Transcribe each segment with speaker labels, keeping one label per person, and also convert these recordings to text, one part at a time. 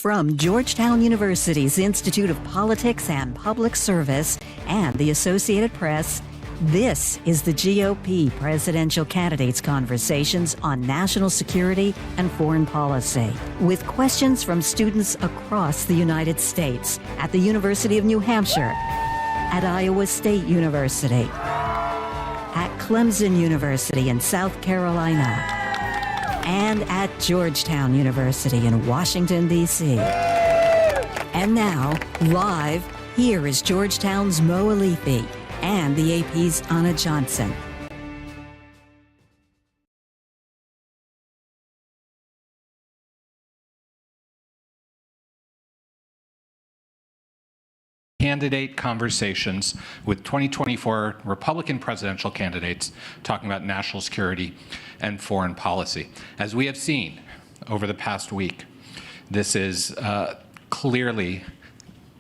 Speaker 1: From Georgetown University's Institute of Politics and Public Service and the Associated Press, this is the GOP Presidential Candidates Conversations on National Security and Foreign Policy, with questions from students across the United States at the University of New Hampshire, at Iowa State University, at Clemson University in South Carolina, and at Georgetown University in Washington, D.C. And now, live, here is Georgetown's Mo Alifi and the AP's Anna Johnson.
Speaker 2: Candidate conversations with 2024 Republican presidential candidates talking about national security and foreign policy. As we have seen over the past week, this is clearly,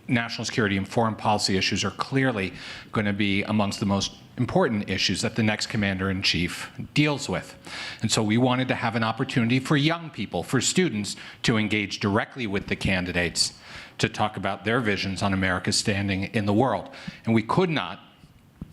Speaker 2: national security and foreign policy issues are clearly going to be amongst the most important issues that the next commander-in-chief deals with. And so we wanted to have an opportunity for young people, for students, to engage directly with the candidates to talk about their visions on America's standing in the world. And we could not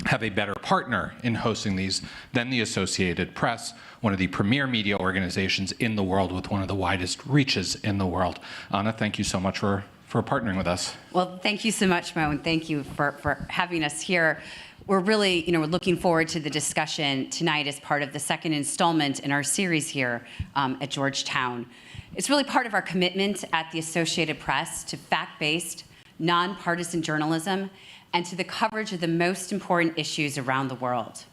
Speaker 2: have a better partner in hosting these than the Associated Press, one of the premier media organizations in the world with one of the widest reaches in the world. Anna, thank you so much for partnering with us.
Speaker 3: Well, thank you so much, Mo, and thank you for having us here. We're really, we're looking forward to the discussion tonight as part of the second installment in our series here at Georgetown. It's really part of our commitment at the Associated Press to fact-based, nonpartisan journalism and to the coverage of the most important issues around the world.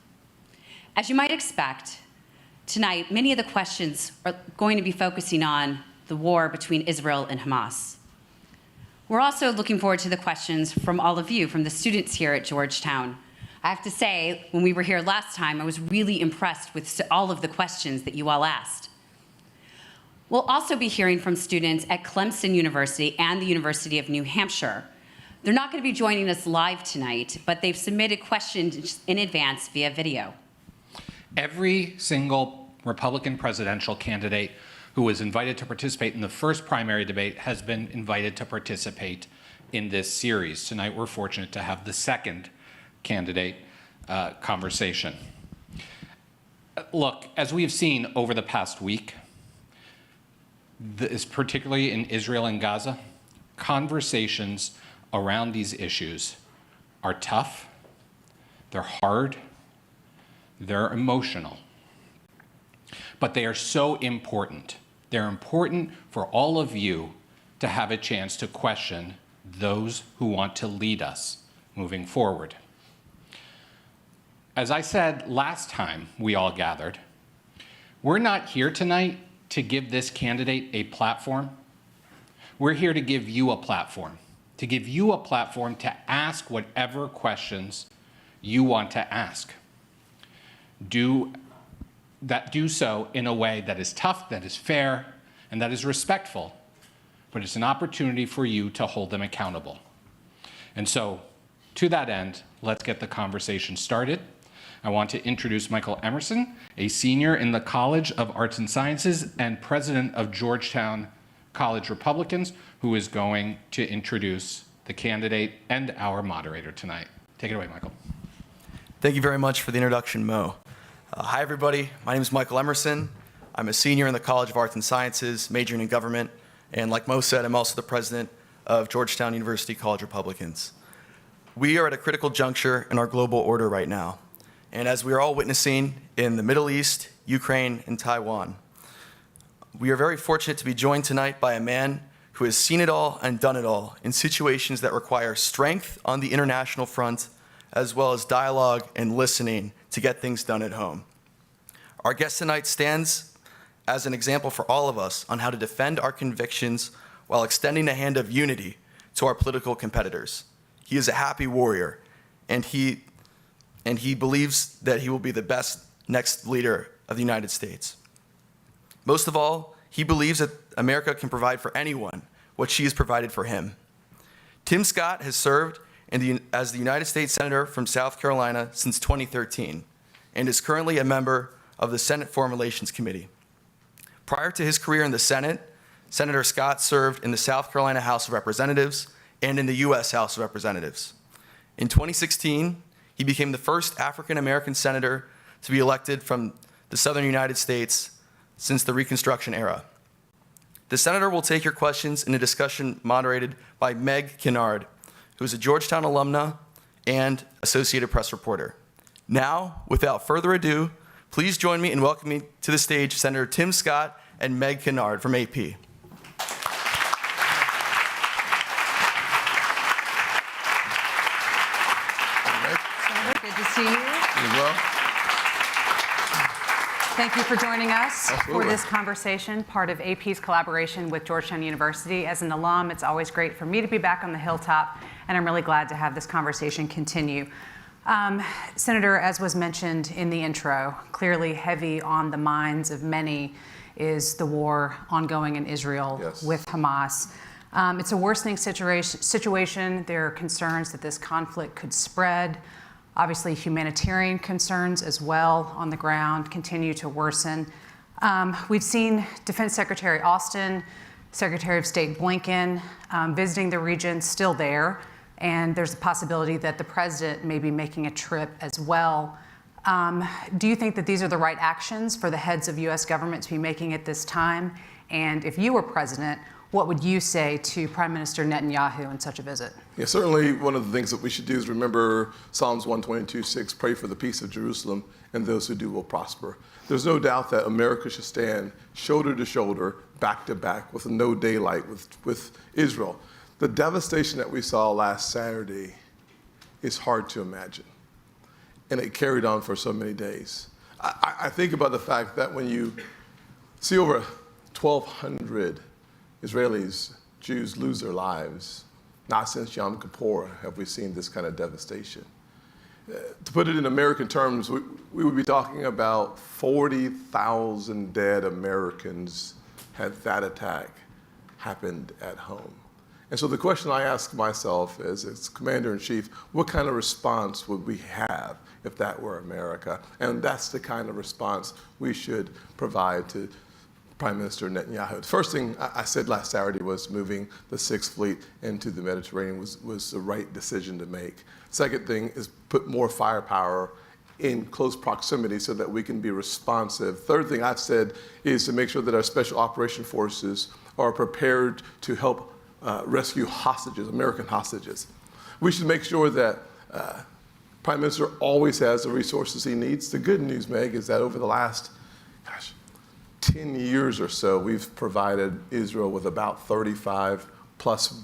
Speaker 3: As you might expect, tonight, many of the questions are going to be focusing on the war between Israel and Hamas. We're also looking forward to the questions from all of you, from the students here at Georgetown. I have to say, when we were here last time, I was really impressed with all of the questions that you all asked. We'll also be hearing from students at Clemson University and the University of New Hampshire. They're not going to be joining us live tonight, but they've submitted questions in advance via video.
Speaker 2: Every single Republican presidential candidate who was invited to participate in the first primary debate has been invited to participate in this series. Tonight, we're fortunate to have the second candidate conversation. Look, as we have seen over the past week, particularly in Israel and Gaza, conversations around these issues are tough, they're hard, they're emotional, but they are so important. They're important for all of you to have a chance to question those who want to lead us moving forward. As I said last time we all gathered, we're not here tonight to give this candidate a platform. We're here to give you a platform, to ask whatever questions you want to ask. Do so in a way that is tough, that is fair, and that is respectful, but it's an opportunity for you to hold them accountable. And so, to that end, let's get the conversation started. I want to introduce Michael Emerson, a senior in the College of Arts and Sciences and president of Georgetown College Republicans, who is going to introduce the candidate and our moderator tonight. Take it away, Michael.
Speaker 4: Thank you very much for the introduction, Mo. Hi, everybody. My name is Michael Emerson. I'm a senior in the College of Arts and Sciences, majoring in government, and like Mo said, I'm also the president of Georgetown University College Republicans. We are at a critical juncture in our global order right now. And as we are all witnessing in the Middle East, Ukraine, and Taiwan, we are very fortunate to be joined tonight by a man who has seen it all and done it all in situations that require strength on the international front, as well as dialogue and listening to get things done at home. Our guest tonight stands as an example for all of us on how to defend our convictions while extending a hand of unity to our political competitors. He is a happy warrior, and he believes that he will be the best next leader of the United States. Most of all, he believes that America can provide for anyone what she has provided for him. Tim Scott has served as the United States Senator from South Carolina since 2013 and is currently a member of the Senate Foreign Relations Committee. Prior to his career in the Senate, Senator Scott served in the South Carolina House of Representatives and in the U.S. House of Representatives. In 2016, he became the first African-American senator to be elected from the Southern United States since the Reconstruction era. The senator will take your questions in a discussion moderated by Meg Kennard, who is a Georgetown alumna and Associated Press reporter. Now, without further ado, please join me in welcoming to the stage Senator Tim Scott and Meg Kennard from AP.
Speaker 3: Good to see you.
Speaker 5: You well?
Speaker 6: Thank you for joining us
Speaker 5: Absolutely.
Speaker 6: for this conversation, part of AP's collaboration with Georgetown University. As an alum, it's always great for me to be back on the Hilltop, and I'm really glad to have this conversation continue. Senator, as was mentioned in the intro, clearly heavy on the minds of many is the war ongoing in Israel with Hamas. It's a worsening situation. There are concerns that this conflict could spread. Obviously, humanitarian concerns as well on the ground continue to worsen. We've seen Defense Secretary Austin, Secretary of State Blinken visiting the region, still there, and there's a possibility that the president may be making a trip as well. Do you think that these are the right actions for the heads of U.S. government to be making at this time? And if you were president, what would you say to Prime Minister Netanyahu in such a visit?
Speaker 5: Yeah, certainly one of the things that we should do is remember Psalms 122:6, pray for the peace of Jerusalem, and those who do will prosper. There's no doubt that America should stand shoulder to shoulder, back to back, with no daylight with Israel. The devastation that we saw last Saturday is hard to imagine, and it carried on for so many days. I think about the fact that when you see over 1,200 Israelis, Jews lose their lives, not since Yom Kippur have we seen this kind of devastation. To put it in American terms, we would be talking about 40,000 dead Americans had that attack happened at home. And so the question I ask myself is, as Commander-in-Chief, what kind of response would we have if that were America? And that's the kind of response we should provide to Prime Minister Netanyahu. The first thing I said last Saturday was moving the Sixth Fleet into the Mediterranean was the right decision to make. Second thing is put more firepower in close proximity so that we can be responsive. Third thing I've said is to make sure that our special operation forces are prepared to help rescue hostages, American hostages. We should make sure that Prime Minister always has the resources he needs. The good news, Meg, is that over the last 10 years or so, we've provided Israel with about $35+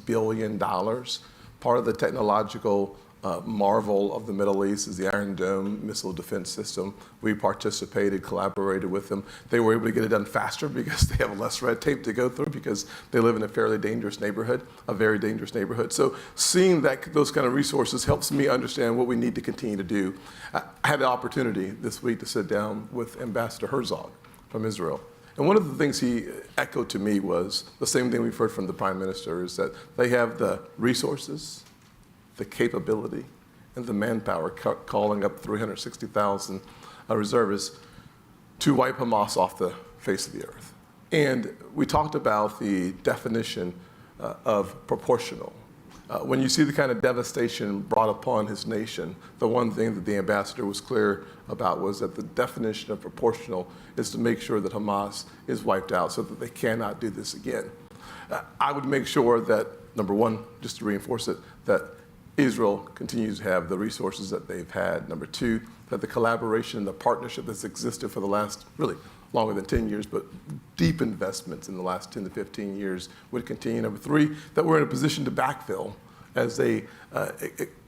Speaker 5: billion. Part of the technological marvel of the Middle East is the Iron Dome missile defense system. We participated, collaborated with them. They were able to get it done faster because they have less red tape to go through because they live in a fairly dangerous neighborhood, a very dangerous neighborhood. So seeing those kind of resources helps me understand what we need to continue to do. I had the opportunity this week to sit down with Ambassador Herzog from Israel. And one of the things he echoed to me was the same thing we've heard from the Prime Minister, is that they have the resources, the capability, and the manpower, calling up 360,000 reservists to wipe Hamas off the face of the earth. And we talked about the definition of proportional. When you see the kind of devastation brought upon his nation, the one thing that the ambassador was clear about was that the definition of proportional is to make sure that Hamas is wiped out so that they cannot do this again. I would make sure that, number one, just to reinforce it, that Israel continues to have the resources that they've had. Number two, that the collaboration and the partnership that's existed for the last, really, longer than 10 years, but deep investments in the last 10 to 15 years would continue. Number three, that we're in a position to backfill as they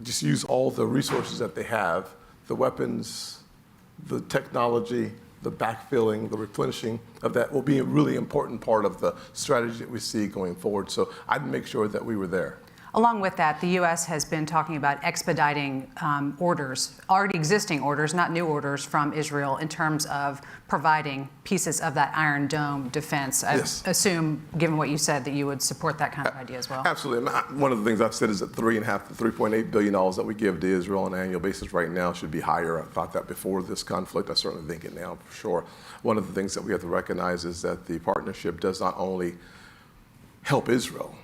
Speaker 5: just use all the resources that they have, the weapons, the technology, the backfilling, the replenishing of that will be a really important part of the strategy that we see going forward. So I'd make sure that we were there.
Speaker 6: Along with that, the U.S. has been talking about expediting orders, already existing orders, not new orders from Israel, in terms of providing pieces of that Iron Dome defense. I assume, given what you said, that you would support that kind of idea as well.
Speaker 5: Absolutely. One of the things I've said is that $3.5 to $3.8 billion that we give to Israel on an annual basis right now should be higher. I thought that before this conflict. I certainly think it now, for sure. One of the things that we have to recognize is that the partnership does not only help Israel,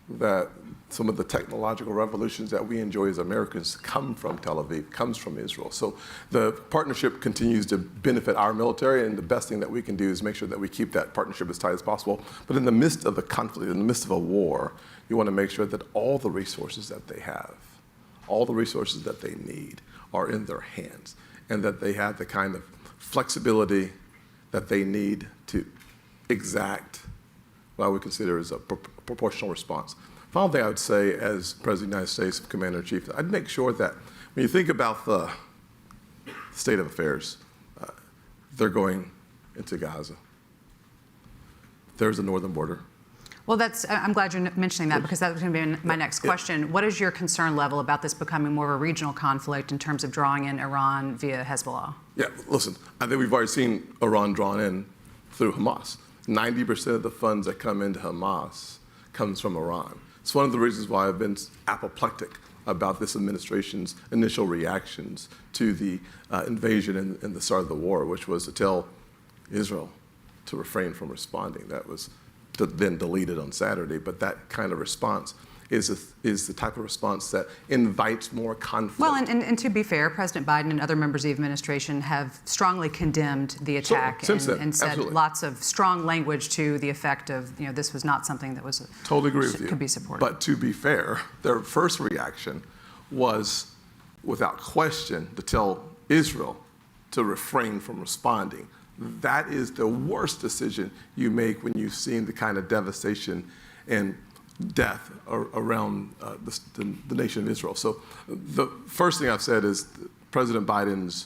Speaker 5: that some of the technological revolutions that we enjoy as Americans come from Tel Aviv, comes from Israel. So the partnership continues to benefit our military, and the best thing that we can do is make sure that we keep that partnership as tight as possible. But in the midst of the conflict, in the midst of a war, you want to make sure that all the resources that they have, all the resources that they need are in their hands, and that they have the kind of flexibility that they need to exact what I would consider as a proportional response. Final thing I would say as President of the United States, Commander-in-Chief, I'd make sure that when you think about the state of affairs, they're going into Gaza. There's a northern border.
Speaker 6: Well, I'm glad you're mentioning that, because that was going to be my next question. What is your concern level about this becoming more of a regional conflict in terms of drawing in Iran via Hezbollah?
Speaker 5: Yeah, listen, I think we've already seen Iran drawn in through Hamas. 90% of the funds that come into Hamas comes from Iran. It's one of the reasons why I've been apoplectic about this administration's initial reactions to the invasion and the start of the war, which was to tell Israel to refrain from responding. That was then deleted on Saturday, but that kind of response is the type of response that invites more conflict.
Speaker 6: Well, and to be fair, President Biden and other members of the administration have strongly condemned the attack and said
Speaker 5: absolutely.
Speaker 6: Lots of strong language to the effect of, this was not something that was
Speaker 5: totally agree with you.
Speaker 6: Could be supported.
Speaker 5: But to be fair, their first reaction was, without question, to tell Israel to refrain from responding. That is the worst decision you make when you've seen the kind of devastation and death around the nation of Israel. So the first thing I've said is President Biden's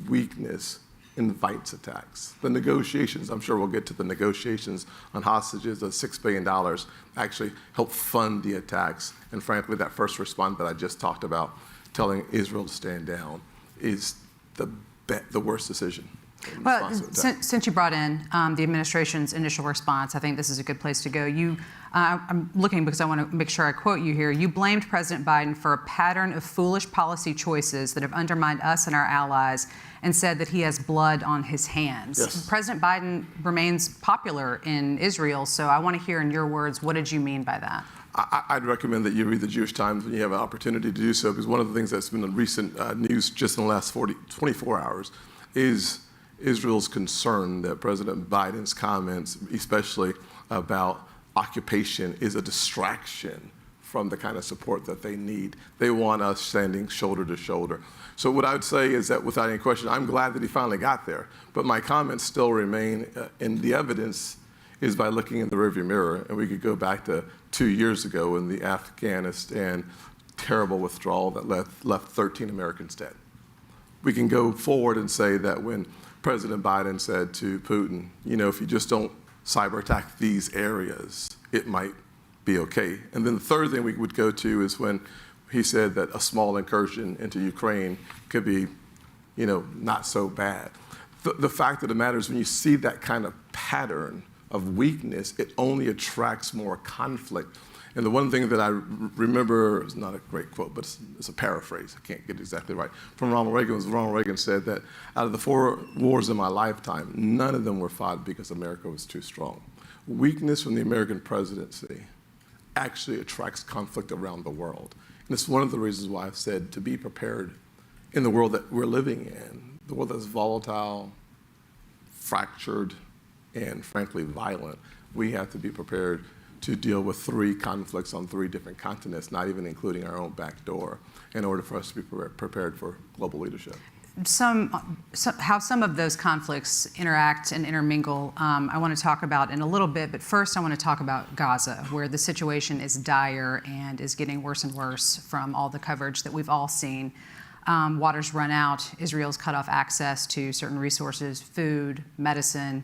Speaker 5: weakness invites attacks. The negotiations, I'm sure we'll get to the negotiations on hostages, the $6 billion actually helped fund the attacks. And frankly, that first response that I just talked about, telling Israel to stand down, is the worst decision.
Speaker 6: Well, since you brought in the administration's initial response, I think this is a good place to go. I'm looking because I want to make sure I quote you here. You blamed President Biden for a pattern of foolish policy choices that have undermined us and our allies, and said that he has blood on his hands.
Speaker 5: Yes.
Speaker 6: President Biden remains popular in Israel, so I want to hear in your words, what did you mean by that?
Speaker 5: I'd recommend that you read the Jewish Times when you have an opportunity to do so, because one of the things that's been in recent news just in the last 24 hours is Israel's concern that President Biden's comments, especially about occupation, is a distraction from the kind of support that they need. They want us standing shoulder to shoulder. So what I would say is that, without any question, I'm glad that he finally got there. But my comments still remain, and the evidence is by looking in the rearview mirror. And we could go back to 2 years ago in the Afghanistan terrible withdrawal that left 13 Americans dead. We can go forward and say that when President Biden said to Putin, if you just don't cyber attack these areas, it might be okay. And then the third thing we would go to is when he said that a small incursion into Ukraine could be, not so bad. The fact of the matter is, when you see that kind of pattern of weakness, it only attracts more conflict. And the one thing that I remember, is not a great quote, but it's a paraphrase, I can't get it exactly right, from Ronald Reagan, was Ronald Reagan said that out of the 4 wars in my lifetime, none of them were fought because America was too strong. Weakness from the American presidency actually attracts conflict around the world. And it's one of the reasons why I've said to be prepared in the world that we're living in, the world that's volatile, fractured, and frankly violent. We have to be prepared to deal with 3 conflicts on 3 different continents, not even including our own back door, in order for us to be prepared for global leadership. How some of those conflicts interact and intermingle, I want to talk about in a little bit, but first I want to talk about Gaza, where the situation is dire and is getting worse and worse from all the coverage that we've all seen. Water's run out, Israel's cut off access to certain resources, food, medicine.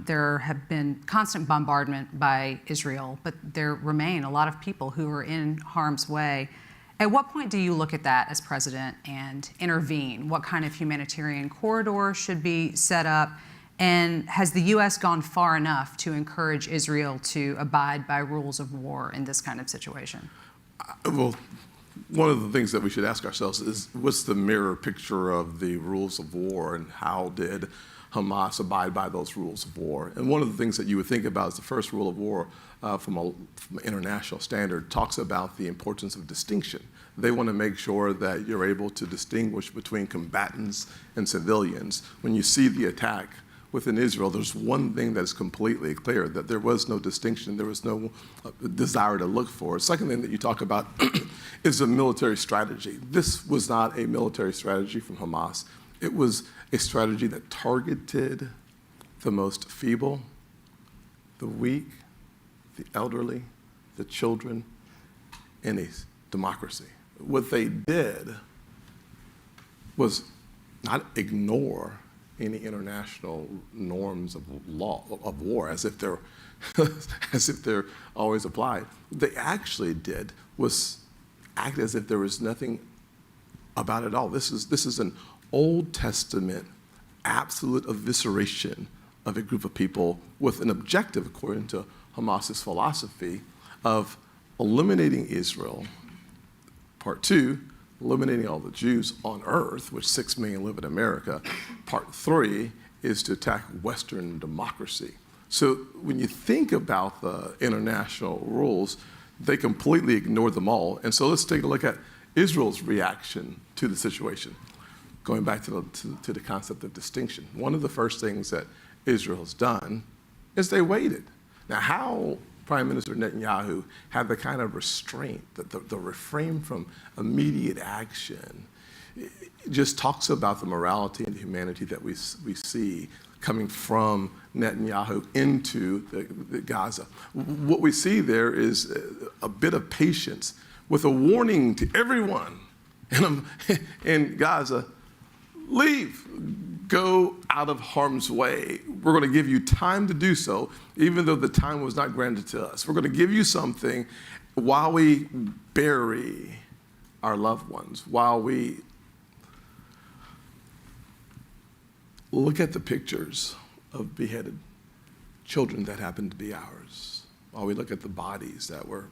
Speaker 5: There have been constant bombardment by Israel, but there remain a lot of people who are in harm's way. At what point do you look at that as president and intervene? What kind of humanitarian corridor should be set up? And has the U.S. gone far enough to encourage Israel to abide by rules of war in this kind of situation? Well, one of the things that we should ask ourselves is, what's the mirror picture of the rules of war, and how did Hamas abide by those rules of war. And one of the things that you would think about is the first rule of war from an international standard talks about the importance of distinction. They want to make sure that you're able to distinguish between combatants and civilians. When you see the attack within Israel, there's one thing that's completely clear, that there was no distinction, there was no desire to look for. The second thing that you talk about is a military strategy. This was not a military strategy from Hamas. It was a strategy that targeted the most feeble, the weak, the elderly, the children, in a democracy. What they did was not ignore any international norms of law of war as if they're as if they're always applied. What they actually did was act as if there was nothing about it at all. This is an Old Testament absolute evisceration of a group of people with an objective, according to Hamas's philosophy, of eliminating Israel. Part two, eliminating all the Jews on earth, which 6 million live in America. Part three is to attack Western democracy. So when you think about the international rules, they completely ignore them all. And so let's take a look at Israel's reaction to the situation. Going back to the concept of distinction. One of the first things that Israel's done is they waited. Now, how Prime Minister Netanyahu had the kind of restraint, the refrain from immediate action, it just talks about the morality and humanity that we see coming from Netanyahu into the Gaza. What we see there is a bit of patience with a warning to everyone in Gaza: leave, go out of harm's way. We're going to give you time to do so, even though the time was not granted to us. We're going to give you something while we bury our loved ones, while we look at the pictures of beheaded children that happened to be ours, while we look at the bodies that were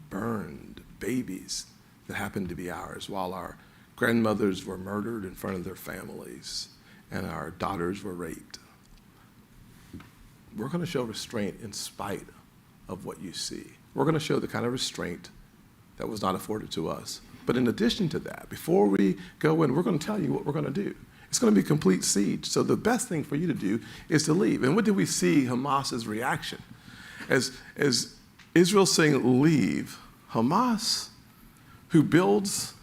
Speaker 5: burned, babies that happened to be ours, while our grandmothers were murdered in front of their families and our daughters were raped. We're going to show restraint in spite of what you see. We're going to show the kind of restraint that was not afforded to us. But in addition to that, before we go in, we're going to tell you what we're going to do. It's going to be a complete siege. So the best thing for you to do is to leave. And what did we see Hamas's reaction? As Israel saying leave, Hamas, who builds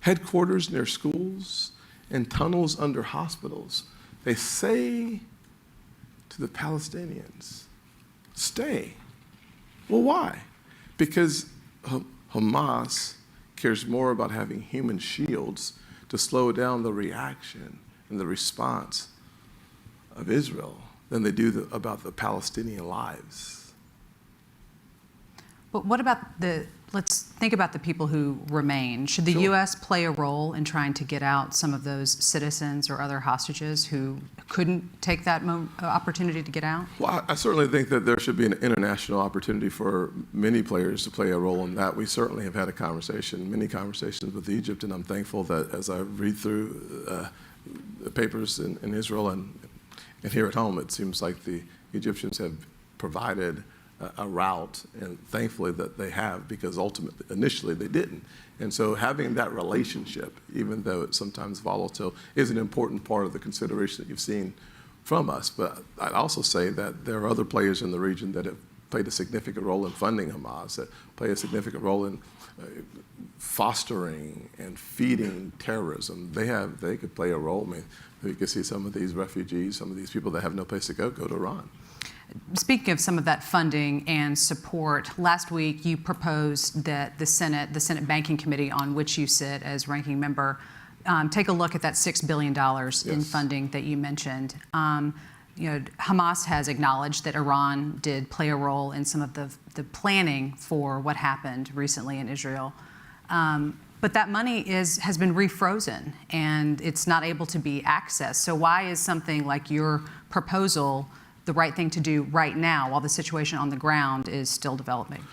Speaker 5: headquarters near schools and tunnels under hospitals, they say to the Palestinians, stay. Well, why? Because Hamas cares more about having human shields to slow down the reaction and the response of Israel than they do about the Palestinian lives.
Speaker 6: But what about let's think about the people who remain. Should the U.S. play a role in trying to get out some of those citizens or other hostages who couldn't take that opportunity to get out?
Speaker 5: Well, I certainly think that there should be an international opportunity for many players to play a role in that. We certainly have had many conversations with Egypt, and I'm thankful that as I read through the papers in Israel and here at home, it seems like the Egyptians have provided a route, and thankfully that they have, because initially they didn't. And so having that relationship, even though it's sometimes volatile, is an important part of the consideration that you've seen from us. But I'd also say that there are other players in the region that have played a significant role in funding Hamas, that play a significant role in fostering and feeding terrorism. They could play a role. I mean, you could see some of these refugees, some of these people that have no place to go to Iran.
Speaker 6: Speaking of some of that funding and support, last week you proposed that the Senate Banking Committee, on which you sit as ranking member, take a look at that $6 billion in funding that you mentioned. Hamas has acknowledged that Iran did play a role in some of the planning for what happened recently in Israel. But that money has been refrozen and it's not able to be accessed. So why is something like your proposal the right thing to do right now while the situation on the ground is still developing?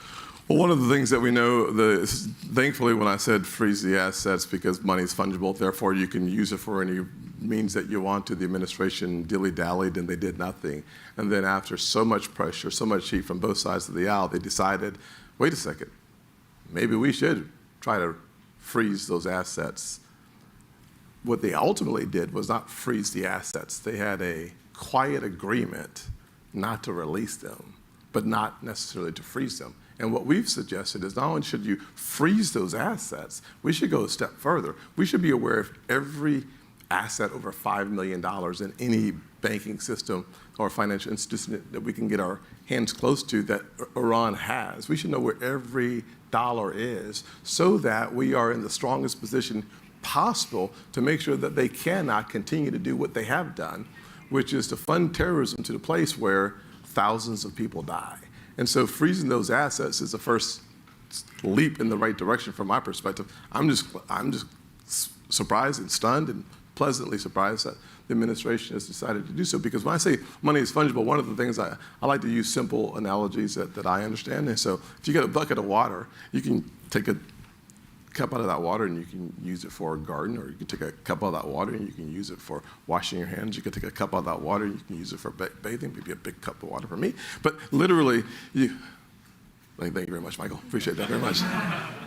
Speaker 5: Well, one of the things that we know, thankfully when I said freeze the assets because money is fungible, therefore you can use it for any means that you want to, the administration dilly-dallied and they did nothing. And then after so much pressure, so much heat from both sides of the aisle, they decided, wait a second, maybe we should try to freeze those assets. What they ultimately did was not freeze the assets. They had a quiet agreement not to release them, but not necessarily to freeze them. And what we've suggested is not only should you freeze those assets, we should go a step further. We should be aware of every asset over $5 million in any banking system or financial institution that we can get our hands close to that Iran has. We should know where every dollar is so that we are in the strongest position possible to make sure that they cannot continue to do what they have done, which is to fund terrorism to the place where thousands of people die. And so freezing those assets is the first leap in the right direction from my perspective. I'm just surprised and stunned and pleasantly surprised that the administration has decided to do so. Because when I say money is fungible, one of the things I like to use simple analogies that I understand. And so if you get a bucket of water, you can take a cup out of that water and you can use it for a garden, or you can take a cup out of that water and you can use it for washing your hands. You can take a cup out of that water and you can use it for bathing, maybe a big cup of water for me. But literally, thank you very much, Michael. Appreciate that very much.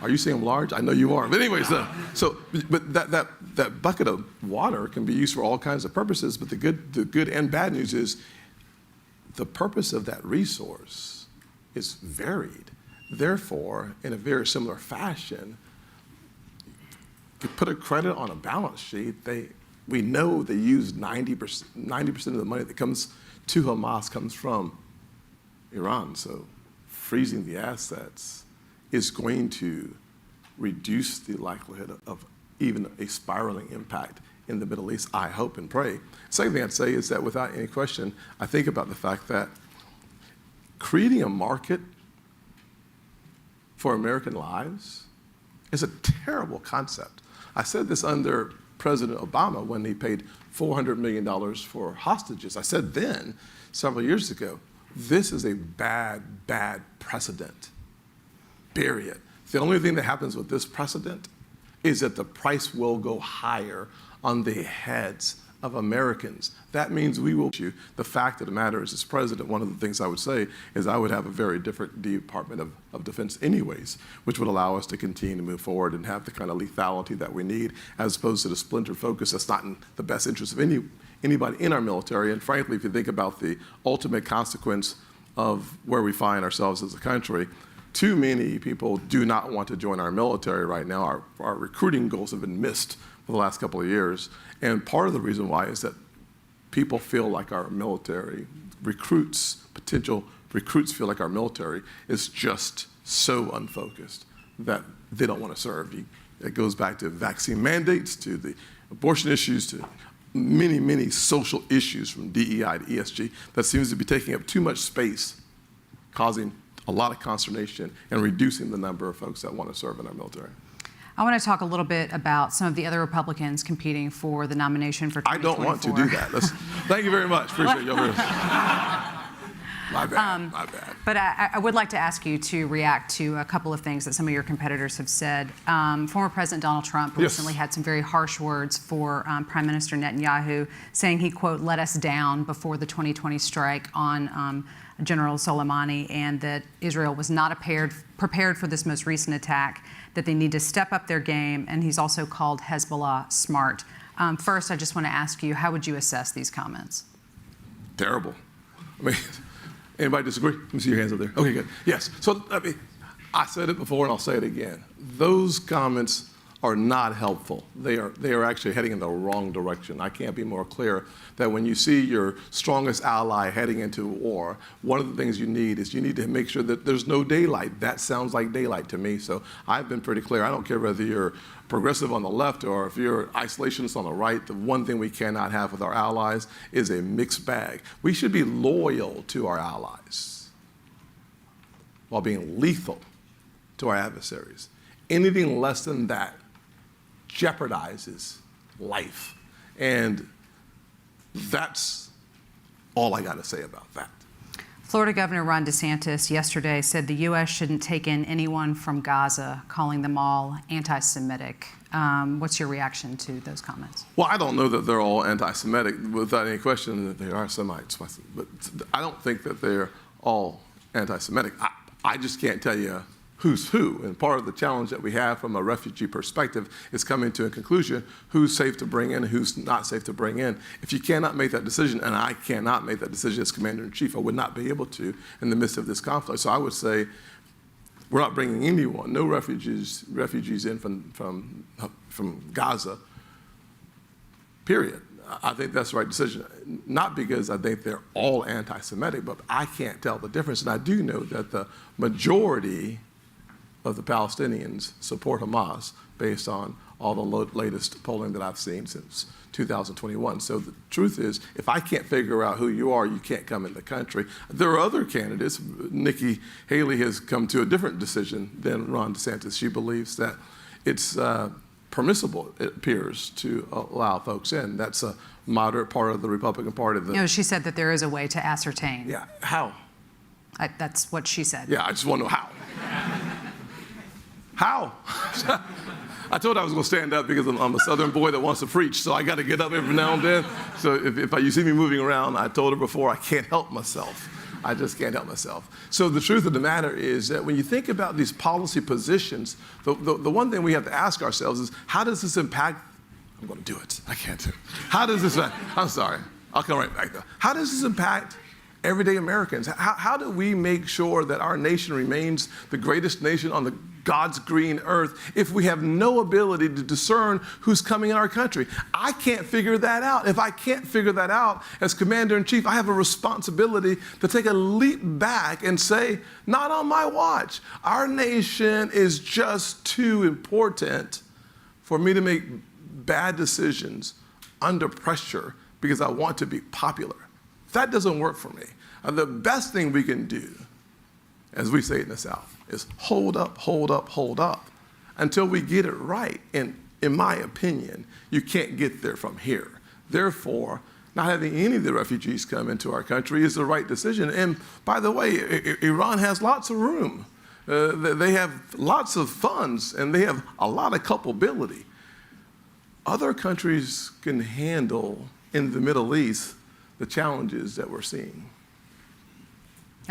Speaker 5: Are you saying I'm large? I know you are. But anyways, but that bucket of water can be used for all kinds of purposes. But the good and bad news is the purpose of that resource is varied. Therefore, in a very similar fashion, to put a credit on a balance sheet, we know they use 90% of the money that comes to Hamas comes from Iran. So freezing the assets is going to reduce the likelihood of even a spiraling impact in the Middle East, I hope and pray. Second thing I'd say is that without any question, I think about the fact that creating a market for American lives is a terrible concept. I said this under President Obama when he paid $400 million for hostages. I said then, several years ago, this is a bad, bad precedent, period. The only thing that happens with this precedent is that the price will go higher on the heads of Americans. That means we will issue. The fact of the matter is, as president, one of the things I would say is I would have a very different Department of Defense anyways, which would allow us to continue to move forward and have the kind of lethality that we need, as opposed to the splinter focus that's not in the best interest of anybody in our military. And frankly, if you think about the ultimate consequence of where we find ourselves as a country, too many people do not want to join our military right now. Our recruiting goals have been missed for the last couple of years. And part of the reason why is that people feel like our military, potential recruits feel like our military is just so unfocused that they don't want to serve. It goes back to vaccine mandates, to the abortion issues, to many, many social issues from DEI to ESG that seems to be taking up too much space, causing a lot of consternation and reducing the number of folks that want to serve in our military.
Speaker 6: I want to talk a little bit about some of the other Republicans competing for the nomination for 2024.
Speaker 5: I don't want to do that. Thank you very much. Appreciate you. My bad.
Speaker 6: But I would like to ask you to react to a couple of things that some of your competitors have said. Former President Donald Trump recently had some very harsh words for Prime Minister Netanyahu, saying he, quote, let us down before the 2020 strike on General Soleimani, and that Israel was not prepared for this most recent attack, that they need to step up their game, and he's also called Hezbollah smart. First, I just want to ask you, how would you assess these comments?
Speaker 5: Terrible. I mean, anybody disagree? Let me see your hands up there. Okay, good. Yes. So, I said it before and I'll say it again. Those comments are not helpful. They are actually heading in the wrong direction. I can't be more clear that when you see your strongest ally heading into war, one of the things you need to make sure that there's no daylight. That sounds like daylight to me. So I've been pretty clear. I don't care whether you're progressive on the left or if you're isolationist on the right. The one thing we cannot have with our allies is a mixed bag. We should be loyal to our allies while being lethal to our adversaries. Anything less than that jeopardizes life. And that's all I got to say about that.
Speaker 6: Florida Governor Ron DeSantis yesterday said the U.S. shouldn't take in anyone from Gaza, calling them all anti-Semitic. What's your reaction to those comments?
Speaker 5: Well, I don't know that they're all anti-Semitic, without any question that they are Semites. But I don't think that they're all anti-Semitic. I just can't tell you who's who. And part of the challenge that we have from a refugee perspective is coming to a conclusion who's safe to bring in, who's not safe to bring in. If you cannot make that decision, and I cannot make that decision as Commander-in-Chief, I would not be able to in the midst of this conflict. So I would say we're not bringing anyone, no refugees in from Gaza, period. I think that's the right decision. Not because I think they're all anti-Semitic, but I can't tell the difference. And I do know that the majority of the Palestinians support Hamas based on all the latest polling that I've seen since 2021. So the truth is, if I can't figure out who you are, you can't come in the country. There are other candidates. Nikki Haley has come to a different decision than Ron DeSantis. She believes that it's permissible, it appears, to allow folks in. That's a moderate part of the Republican Party.
Speaker 6: She said that there is a way to ascertain.
Speaker 5: Yeah, how?
Speaker 6: That's what she said.
Speaker 5: Yeah, I just want to know how. How? I told her I was going to stand up because I'm a Southern boy that wants to preach, so I got to get up every now and then. So if you see me moving around, I told her before, I can't help myself. I just can't help myself. So the truth of the matter is that when you think about these policy positions, the one thing we have to ask ourselves is, how does this impact? I'm going to do it. I can't do it. How does this, I'm sorry. I'll come right back though. How does this impact everyday Americans? How do we make sure that our nation remains the greatest nation on God's green earth if we have no ability to discern who's coming in our country? I can't figure that out. If I can't figure that out as Commander-in-Chief, I have a responsibility to take a leap back and say, not on my watch. Our nation is just too important for me to make bad decisions under pressure because I want to be popular. That doesn't work for me. The best thing we can do, as we say in the South, is hold up, hold up, hold up until we get it right. And in my opinion, you can't get there from here. Therefore, not having any of the refugees come into our country is the right decision. And by the way, Iran has lots of room. They have lots of funds, and they have a lot of culpability. Other countries can handle, in the Middle East, the challenges that we're seeing.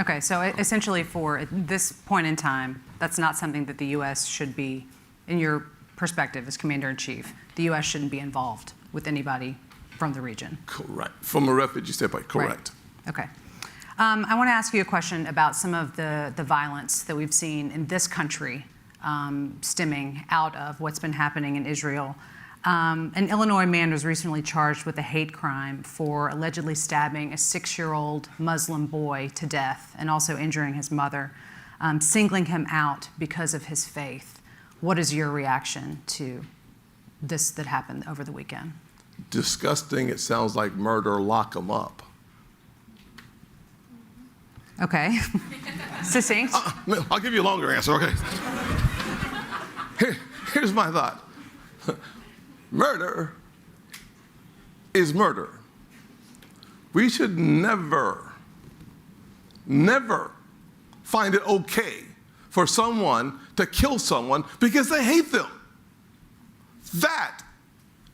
Speaker 6: Okay, so essentially for this point in time, that's not something that the U.S. should be, in your perspective as Commander-in-Chief, the U.S. shouldn't be involved with anybody from the region. Correct.
Speaker 5: From a refugee standpoint, correct.
Speaker 6: Right. Okay. I want to ask you a question about some of the violence that we've seen in this country stemming out of what's been happening in Israel. An Illinois man was recently charged with a hate crime for allegedly stabbing a 6-year-old Muslim boy to death and also injuring his mother, singling him out because of his faith. What is your reaction to this that happened over the weekend?
Speaker 5: Disgusting. It sounds like murder. Lock him up.
Speaker 6: Okay. Succinct.
Speaker 5: I'll give you a longer answer, okay? Here's my thought. Murder is murder. We should never, never find it okay for someone to kill someone because they hate them. That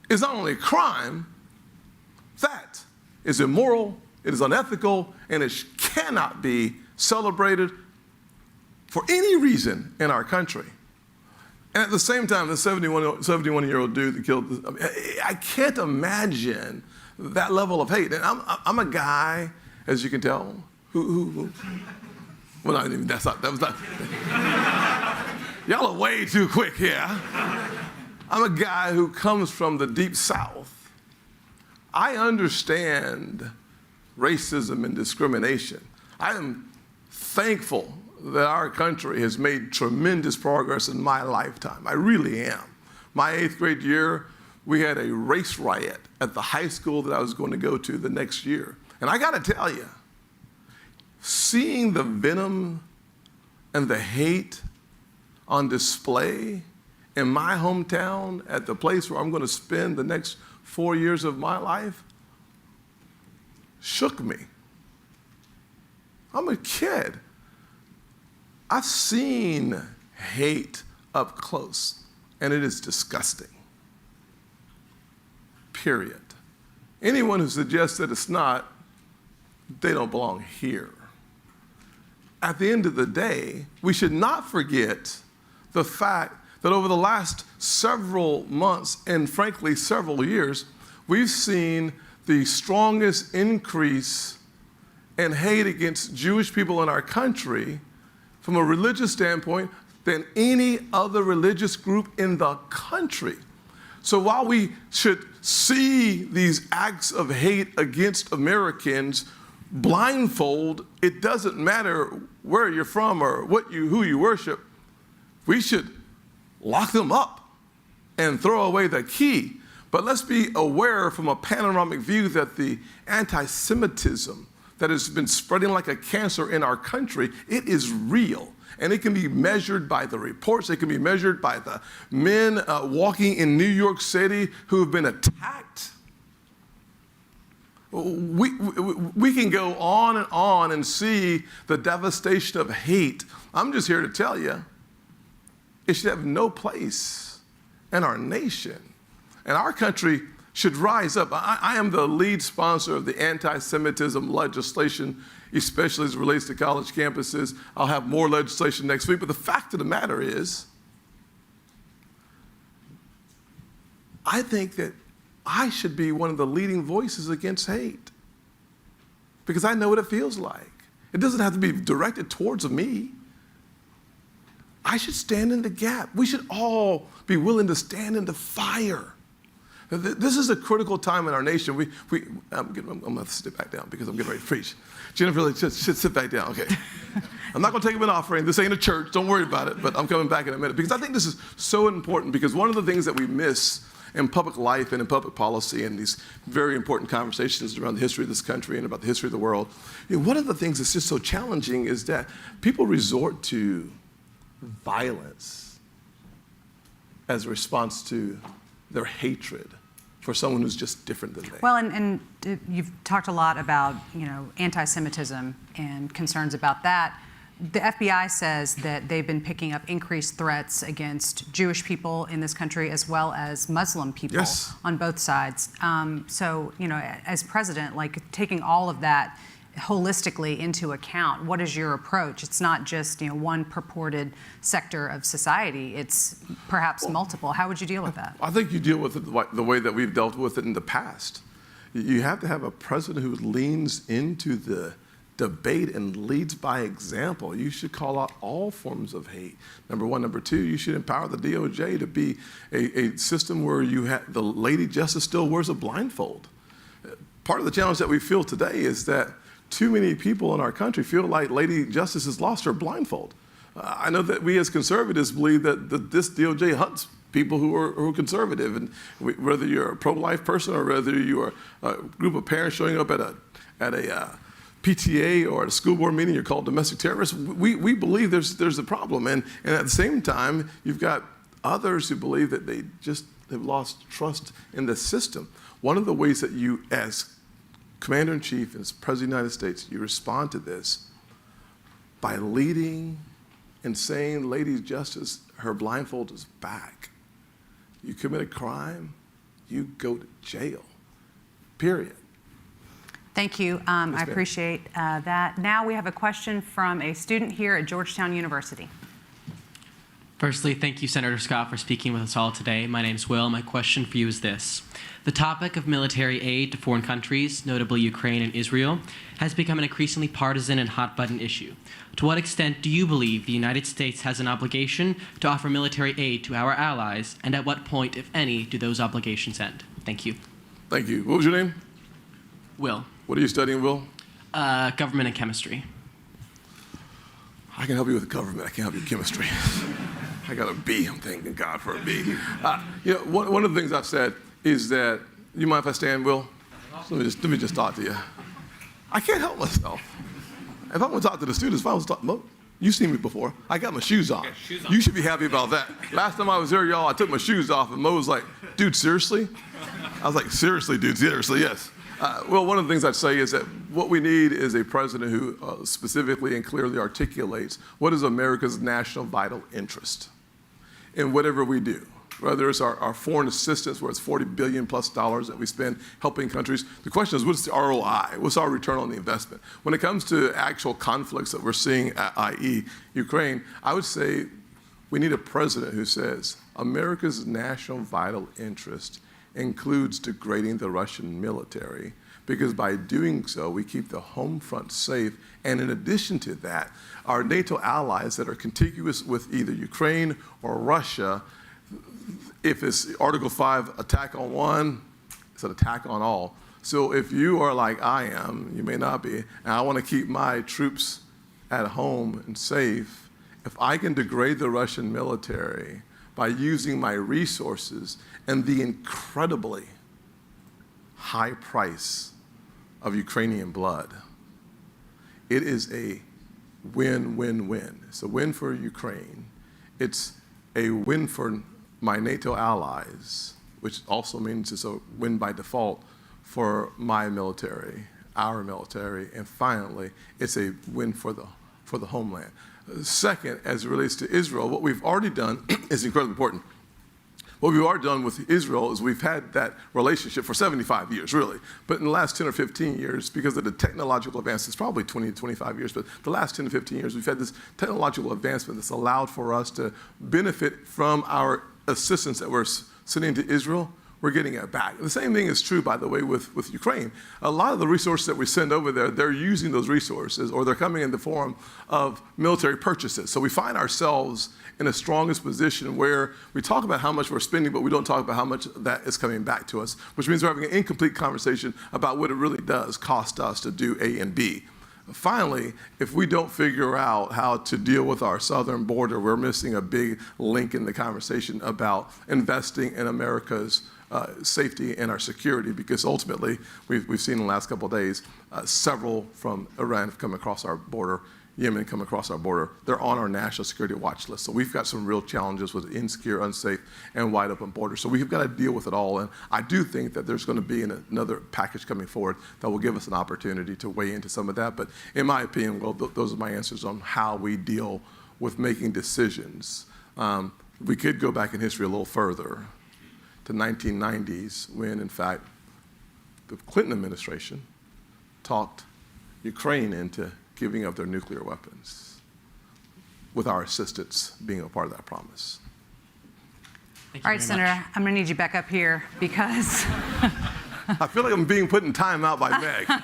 Speaker 5: is not only a crime, that is immoral, it is unethical, and it cannot be celebrated for any reason in our country. And at the same time, the 71-year-old dude that killed, I can't imagine that level of hate. And I'm a guy, as you can tell, who well, not even, that was not, y'all are way too quick here. I'm a guy who comes from the deep South. I understand racism and discrimination. I am thankful that our country has made tremendous progress in my lifetime. I really am. My 8th grade year, we had a race riot at the high school that I was going to go to the next year. And I got to tell you, seeing the venom and the hate on display in my hometown at the place where I'm going to spend the next 4 years of my life shook me. I'm a kid. I've seen hate up close, and it is disgusting. Period. Anyone who suggests that it's not, they don't belong here. At the end of the day, we should not forget the fact that over the last several months and frankly several years, we've seen the strongest increase in hate against Jewish people in our country from a religious standpoint than any other religious group in the country. So while we should see these acts of hate against Americans blindfold, it doesn't matter where you're from or who you worship, we should lock them up and throw away the key. But let's be aware from a panoramic view that the anti-Semitism that has been spreading like a cancer in our country, it is real. And it can be measured by the reports. It can be measured by the men walking in New York City who have been attacked. We can go on and see the devastation of hate. I'm just here to tell you, it should have no place in our nation. And our country should rise up. I am the lead sponsor of the anti-Semitism legislation, especially as it relates to college campuses. I'll have more legislation next week. But the fact of the matter is, I think that I should be one of the leading voices against hate because I know what it feels like. It doesn't have to be directed towards me. I should stand in the gap. We should all be willing to stand in the fire. This is a critical time in our nation. I'm going to have to sit back down because I'm getting ready to preach. Jennifer, sit back down. Okay. I'm not going to take up an offering. This ain't a church. Don't worry about it. But I'm coming back in a minute because I think this is so important because one of the things that we miss in public life and in public policy and these very important conversations around the history of this country and about the history of the world, one of the things that's just so challenging is that people resort to violence as a response to their hatred for someone who's just different than they.
Speaker 6: Well, and you've talked a lot about, anti-Semitism and concerns about that. The FBI says that they've been picking up increased threats against Jewish people in this country as well as Muslim people on both sides. So, as president, taking all of that holistically into account, what is your approach? It's not just one purported sector of society, it's perhaps multiple. How would you deal with that?
Speaker 5: I think you deal with it the way that we've dealt with it in the past. You have to have a president who leans into the debate and leads by example. You should call out all forms of hate, number one. Number two, you should empower the DOJ to be a system where the Lady Justice still wears a blindfold. Part of the challenge that we feel today is that too many people in our country feel like Lady Justice has lost her blindfold. I know that we as conservatives believe that this DOJ hunts people who are conservative, and whether you're a pro-life person or whether you're a group of parents showing up at a PTA or at a school board meeting, you're called domestic terrorists. We believe there's a problem, and at the same time, you've got others who believe that they just have lost trust in the system. One of the ways that you, as Commander-in-Chief and as President of the United States, you respond to this by leading and saying, Lady Justice, her blindfold is back. You commit a crime, you go to jail, period.
Speaker 6: Thank you. I appreciate that. Now we have a question from a student here at Georgetown University.
Speaker 7: Firstly, thank you, Senator Scott, for speaking with us all today. My name's Will. My question for you is this. The topic of military aid to foreign countries, notably Ukraine and Israel, has become an increasingly partisan and hot-button issue. To what extent do you believe the United States has an obligation to offer military aid to our allies, and at what point, if any, do those obligations end? Thank you.
Speaker 5: Thank you. What was your name?
Speaker 7: Will.
Speaker 5: What are you studying, Will?
Speaker 7: Government and chemistry.
Speaker 5: I can help you with government. I can't help you with chemistry. I got a B. I'm thanking God for a B. One of the things I've said is that, you mind if I stand, Will? Let me just talk to you. I can't help myself. If I want to talk to the students, if I was talking, you've seen me before. I got my shoes on. You should be happy about that. Last time I was here, y'all, I took my shoes off, and Mo was like, dude, seriously? I was like, seriously, dude, seriously, yes. Well, one of the things I'd say is that what we need is a president who specifically and clearly articulates what is America's national vital interest in whatever we do. Whether it's our foreign assistance, where it's $40 billion plus that we spend helping countries. The question is, what's the ROI? What's our return on the investment? When it comes to actual conflicts that we're seeing, i.e. Ukraine, I would say we need a president who says America's national vital interest includes degrading the Russian military, because by doing so, we keep the home front safe. And in addition to that, our NATO allies that are contiguous with either Ukraine or Russia, if it's Article 5 attack on one, it's an attack on all. So if you are like I am, you may not be, and I want to keep my troops at home and safe, if I can degrade the Russian military by using my resources and the incredibly high price of Ukrainian blood, it is a win-win-win. It's a win for Ukraine. It's a win for my NATO allies, which also means it's a win by default for my military, our military, and finally, it's a win for the homeland. Second, as it relates to Israel, what we've already done is incredibly important. What we've already done with Israel is we've had that relationship for 75 years, really. But in the last 10 or 15 years, because of the technological advances, probably 20 to 25 years, but the last 10 to 15 years, we've had this technological advancement that's allowed for us to benefit from our assistance that we're sending to Israel. We're getting it back. The same thing is true, by the way, with Ukraine. A lot of the resources that we send over there, they're using those resources, or they're coming in the form of military purchases. So we find ourselves in the strongest position where we talk about how much we're spending, but we don't talk about how much that is coming back to us, which means we're having an incomplete conversation about what it really does cost us to do A and B. Finally, if we don't figure out how to deal with our southern border, we're missing a big link in the conversation about investing in America's safety and our security, because ultimately, we've seen in the last couple of days, several from Iran have come across our border, Yemen come across our border. They're on our national security watch list. So we've got some real challenges with insecure, unsafe, and wide open borders. So we've got to deal with it all. And I do think that there's going to be another package coming forward that will give us an opportunity to weigh into some of that. But in my opinion, well, those are my answers on how we deal with making decisions. We could go back in history a little further to 1990s when, in fact, the Clinton administration talked Ukraine into giving up their nuclear weapons, with our assistance being a part of that promise.
Speaker 6: All right, Senator, I'm going to need you back up here because
Speaker 5: I feel like I'm being put in timeout by Meg.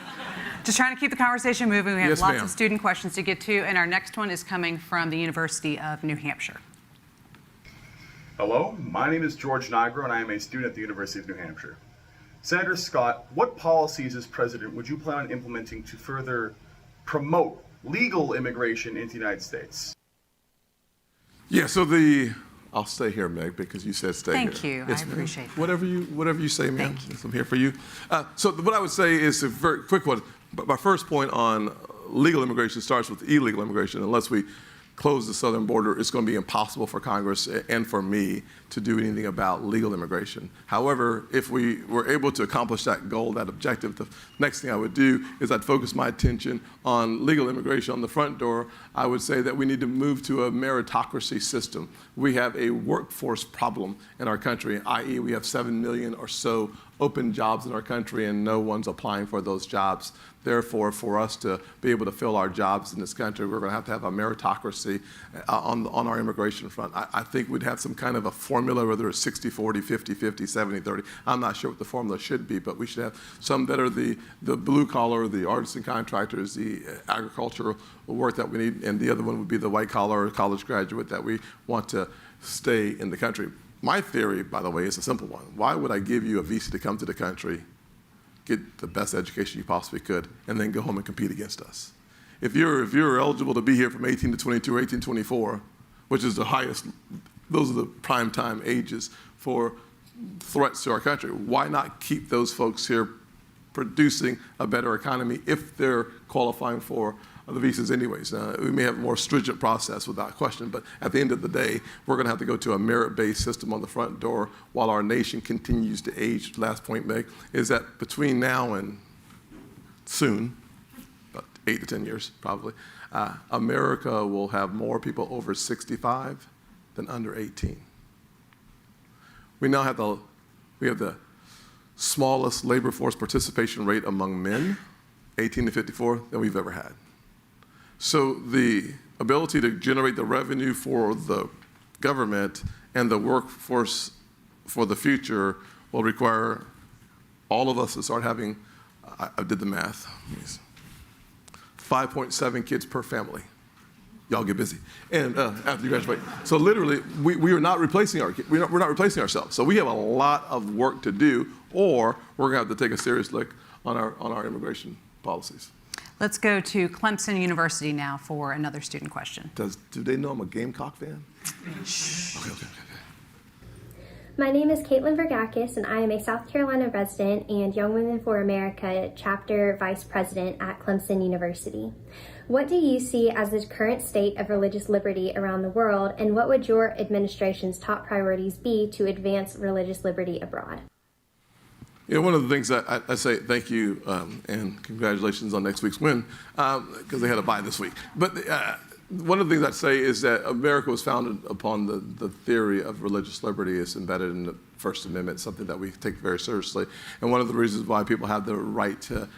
Speaker 6: just trying to keep the conversation moving. We have
Speaker 5: Yes,
Speaker 6: lots
Speaker 5: ma'am.
Speaker 6: of student questions to get to, and our next one is coming from the University of New Hampshire.
Speaker 8: Hello, my name is George Nigro, and I am a student at the University of New Hampshire. Senator Scott, what policies as president would you plan on implementing to further promote legal immigration into the United States?
Speaker 5: Yeah, so I'll stay here, Meg, because you said stay
Speaker 6: Thank
Speaker 5: here.
Speaker 6: you.
Speaker 5: Yes,
Speaker 6: I
Speaker 5: ma'am.
Speaker 6: appreciate that.
Speaker 5: Whatever you say, ma'am.
Speaker 6: Thank you.
Speaker 5: Yes, I'm here for you. So what I would say is a very quick one. But my first point on legal immigration starts with illegal immigration. Unless we close the southern border, it's going to be impossible for Congress and for me to do anything about legal immigration. However, if we were able to accomplish that goal, that objective, the next thing I would do is I'd focus my attention on legal immigration on the front door. I would say that we need to move to a meritocracy system. We have a workforce problem in our country, i.e. we have 7 million or so open jobs in our country and no one's applying for those jobs. Therefore, for us to be able to fill our jobs in this country, we're going to have a meritocracy on our immigration front. I think we'd have some kind of a formula, whether it's 60-40, 50-50, 70-30. I'm not sure what the formula should be, but we should have some that are the blue collar, the artisan contractors, the agricultural work that we need, and the other one would be the white collar or college graduate that we want to stay in the country. My theory, by the way, is a simple one. Why would I give you a visa to come to the country, get the best education you possibly could, and then go home and compete against us? If you're eligible to be here from 18 to 22 or 18 to 24, which is the highest, those are the prime time ages for threats to our country, why not keep those folks here producing a better economy if they're qualifying for the visas anyways. We may have a more stringent process without question, but at the end of the day, we're going to have to go to a merit-based system on the front door while our nation continues to age. Last point, Meg, is that between now and soon, about 8 to 10 years probably, America will have more people over 65 than under 18. We now have the smallest labor force participation rate among men, 18 to 54, than we've ever had. So the ability to generate the revenue for the government and the workforce for the future will require all of us to start having, I did the math, 5.7 kids per family. Y'all get busy. And after you graduate. So literally, we are not replacing we're not replacing ourselves. So we have a lot of work to do, or we're going to have to take a serious look on our immigration policies.
Speaker 6: Let's go to Clemson University now for another student question.
Speaker 5: Do they know I'm a Gamecock fan? Okay.
Speaker 9: My name is Caitlin Vergakis, and I am a South Carolina resident and Young Women for America chapter vice president at Clemson University. What do you see as the current state of religious liberty around the world, and what would your administration's top priorities be to advance religious liberty abroad?
Speaker 5: One of the things that I say thank you and congratulations on next week's win, because they had a bye this week. But one of the things I'd say is that America was founded upon the theory of religious liberty. It's embedded in the First Amendment, something that we take very seriously. And one of the reasons why people have the right to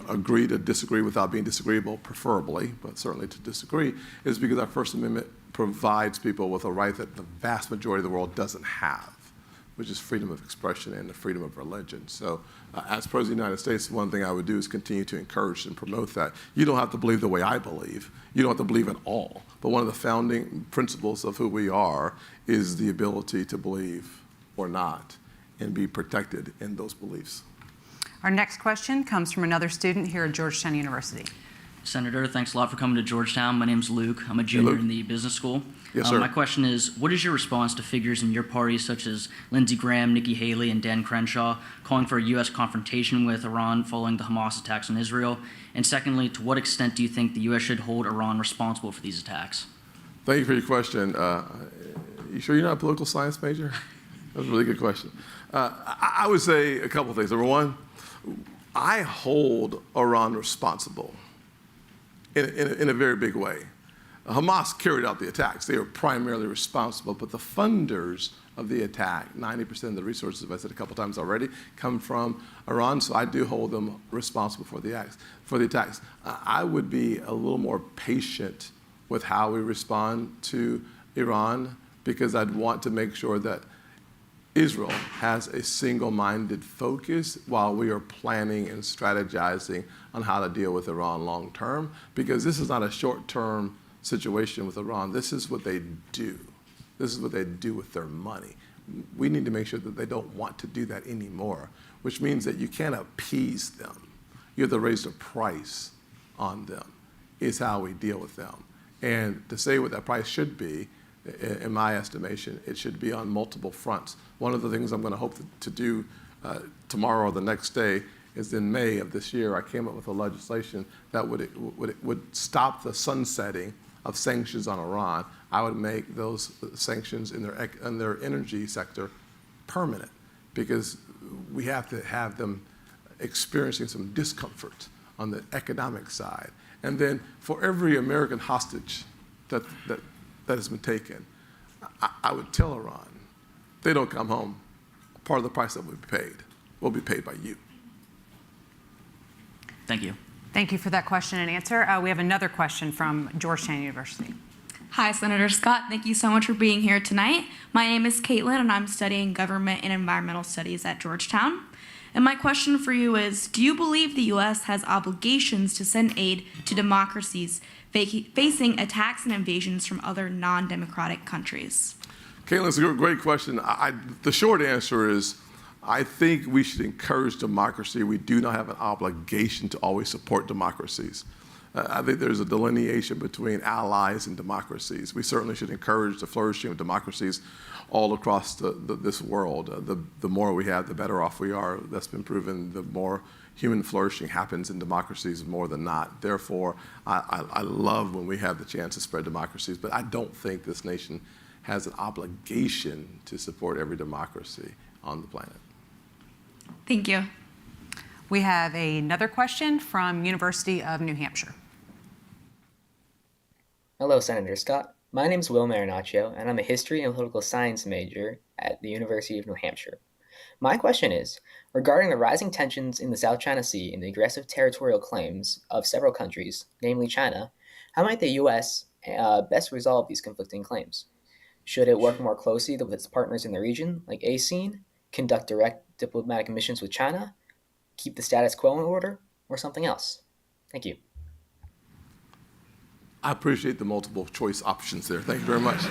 Speaker 5: agree to disagree without being disagreeable, preferably, but certainly to disagree, is because our First Amendment provides people with a right that the vast majority of the world doesn't have, which is freedom of expression and the freedom of religion. So as President of the United States, one thing I would do is continue to encourage and promote that. You don't have to believe the way I believe. You don't have to believe at all. But one of the founding principles of who we are is the ability to believe or not and be protected in those beliefs.
Speaker 6: Our next question comes from another student here at Georgetown University.
Speaker 10: Senator, thanks a lot for coming to Georgetown. My name's Luke. I'm a junior in the business school.
Speaker 5: Yes, sir.
Speaker 10: My question is, what is your response to figures in your party such as Lindsey Graham, Nikki Haley, and Dan Crenshaw calling for a U.S. confrontation with Iran following the Hamas attacks on Israel? And secondly, to what extent do you think the U.S. should hold Iran responsible for these attacks?
Speaker 5: Thank you for your question. You sure you're not a political science major? That's a really good question. I would say a couple of things. Number one, I hold Iran responsible in a very big way. Hamas carried out the attacks. They were primarily responsible, but the funders of the attack, 90% of the resources, as I said a couple times already, come from Iran, so I do hold them responsible for the attacks. I would be a little more patient with how we respond to Iran, because I'd want to make sure that Israel has a single-minded focus while we are planning and strategizing on how to deal with Iran long-term, because this is not a short-term situation with Iran. This is what they do. This is what they do with their money. We need to make sure that they don't want to do that anymore, which means that you can't appease them. You have to raise the price on them, is how we deal with them. And to say what that price should be, in my estimation, it should be on multiple fronts. One of the things I'm going to hope to do tomorrow or the next day is in May of this year, I came up with a legislation that would stop the sunsetting of sanctions on Iran. I would make those sanctions in their energy sector permanent, because we have to have them experiencing some discomfort on the economic side. And then for every American hostage that has been taken, I would tell Iran, if they don't come home, part of the price that will be paid by you.
Speaker 10: Thank you.
Speaker 6: Thank you for that question and answer. We have another question from Georgetown University.
Speaker 11: Hi, Senator Scott. Thank you so much for being here tonight. My name is Caitlin, and I'm studying government and environmental studies at Georgetown. And my question for you is, do you believe the U.S. has obligations to send aid to democracies facing attacks and invasions from other non-democratic countries?
Speaker 5: Caitlin, it's a great question. The short answer is, I think we should encourage democracy. We do not have an obligation to always support democracies. I think there's a delineation between allies and democracies. We certainly should encourage the flourishing of democracies all across this world. The more we have, the better off we are. That's been proven. The more human flourishing happens in democracies more than not. Therefore, I love when we have the chance to spread democracies, but I don't think this nation has an obligation to support every democracy on the planet.
Speaker 11: Thank you.
Speaker 6: We have another question from University of New Hampshire.
Speaker 12: Hello, Senator Scott. My name is Will Marinaccio, and I'm a history and political science major at the University of New Hampshire. My question is, regarding the rising tensions in the South China Sea and the aggressive territorial claims of several countries, namely China, how might the U.S. Best resolve these conflicting claims? Should it work more closely with its partners in the region, like ASEAN, conduct direct diplomatic missions with China, keep the status quo in order, or something else? Thank you.
Speaker 5: I appreciate the multiple choice options there. Thank you very much.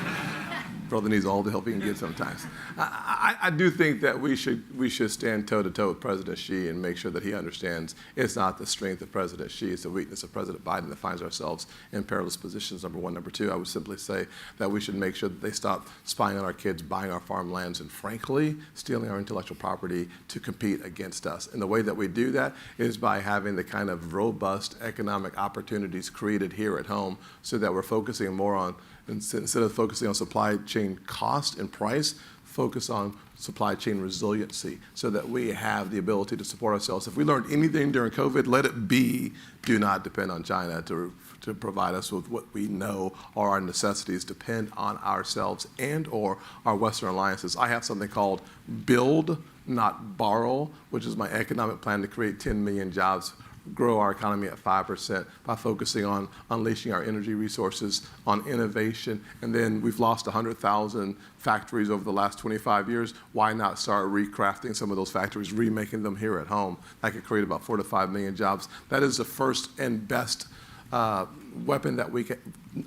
Speaker 5: Brother needs all the help he can get sometimes. I do think that we should stand toe-to-toe with President Xi and make sure that he understands it's not the strength of President Xi, it's the weakness of President Biden that finds ourselves in perilous positions, number one. Number two, I would simply say that we should make sure that they stop spying on our kids, buying our farmlands, and frankly, stealing our intellectual property to compete against us. And the way that we do that is by having the kind of robust economic opportunities created here at home so that we're focusing more on, instead of focusing on supply chain cost and price, focus on supply chain resiliency so that we have the ability to support ourselves. If we learned anything during COVID, let it be, do not depend on China to provide us with what we know are our necessities. Depend on ourselves and or our Western alliances. I have something called Build, Not Borrow, which is my economic plan to create 10 million jobs, grow our economy at 5% by focusing on unleashing our energy resources, on innovation. And then we've lost 100,000 factories over the last 25 years. Why not start recrafting some of those factories, remaking them here at home? That could create about 4 to 5 million jobs. That is the first and best weapon that we can,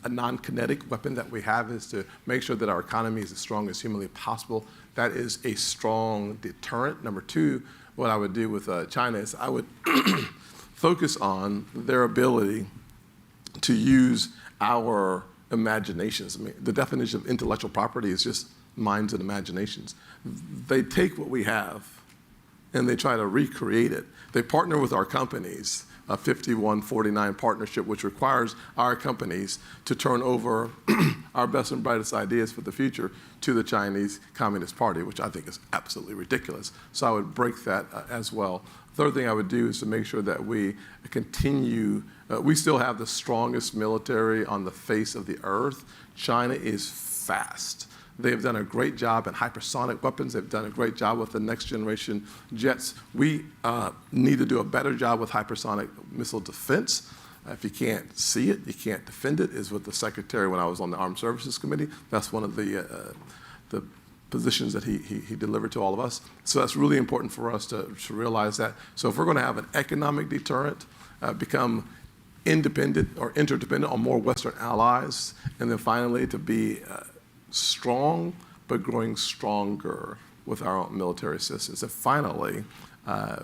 Speaker 5: a non-kinetic weapon that we have, is to make sure that our economy is as strong as humanly possible. That is a strong deterrent. Number two, what I would do with China is I would focus on their ability to use our imaginations. I mean, the definition of intellectual property is just minds and imaginations. They take what we have and they try to recreate it. They partner with our companies, a 51-49 partnership, which requires our companies to turn over our best and brightest ideas for the future to the Chinese Communist Party, which I think is absolutely ridiculous. So I would break that as well. Third thing I would do is to make sure that we continue, we still have the strongest military on the face of the earth. China is fast. They've done a great job in hypersonic weapons. They've done a great job with the next generation jets. We need to do a better job with hypersonic missile defense. If you can't see it, you can't defend it, is what the Secretary, when I was on the Armed Services Committee, that's one of the positions that he delivered to all of us. So that's really important for us to realize that. So if we're going to have an economic deterrent, become independent or interdependent on more Western allies, and then finally to be strong but growing stronger with our own military assistance. And finally,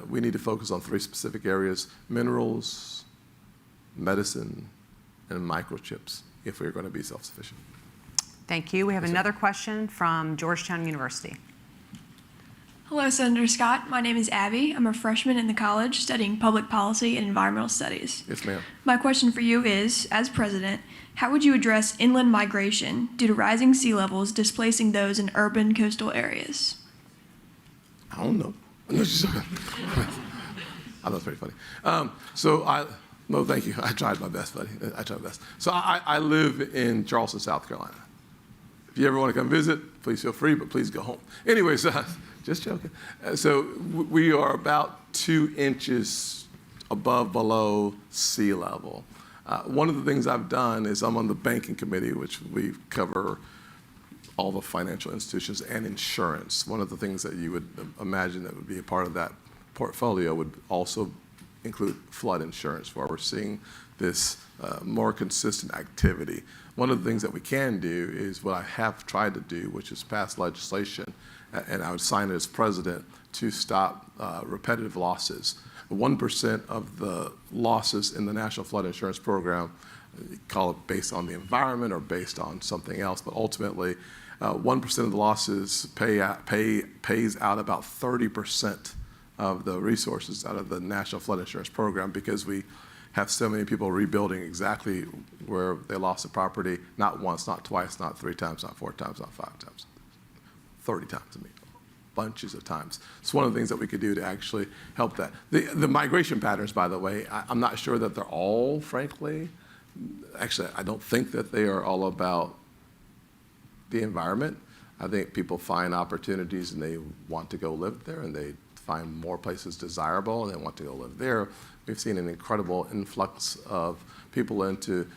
Speaker 5: we need to focus on 3 specific areas: minerals, medicine, and microchips, if we're going to be self-sufficient.
Speaker 6: Thank you. We have another question from Georgetown University.
Speaker 13: Hello, Senator Scott. My name is Abby. I'm a freshman in the college studying public policy and environmental studies.
Speaker 5: Yes, ma'am.
Speaker 13: My question for you is, as president, how would you address inland migration due to rising sea levels displacing those in urban coastal areas?
Speaker 5: I don't know. I thought it was pretty funny. No, thank you. I tried my best, buddy. I tried my best. So I live in Charleston, South Carolina. If you ever want to come visit, please feel free, but please go home. Anyways, just joking. So we are about 2 inches below sea level. One of the things I've done is I'm on the banking committee, which we cover all the financial institutions and insurance. One of the things that you would imagine that would be a part of that portfolio would also include flood insurance, where we're seeing this more consistent activity. One of the things that we can do is what I have tried to do, which is pass legislation and I would sign it as president to stop repetitive losses. 1% of the losses in the National Flood Insurance Program, call it based on the environment or based on something else, but ultimately 1% of the losses pays out about 30% of the resources out of the National Flood Insurance Program, because we have so many people rebuilding exactly where they lost the property, not once, not twice, not 3 times, not 4 times, not 5 times, 30 times, I mean, bunches of times. It's one of the things that we could do to actually help that. The migration patterns, by the way, I'm not sure that they're all, frankly, actually, I don't think that they are all about the environment. I think people find opportunities and they want to go live there, and they find more places desirable and they want to go live there. We've seen an incredible influx of people into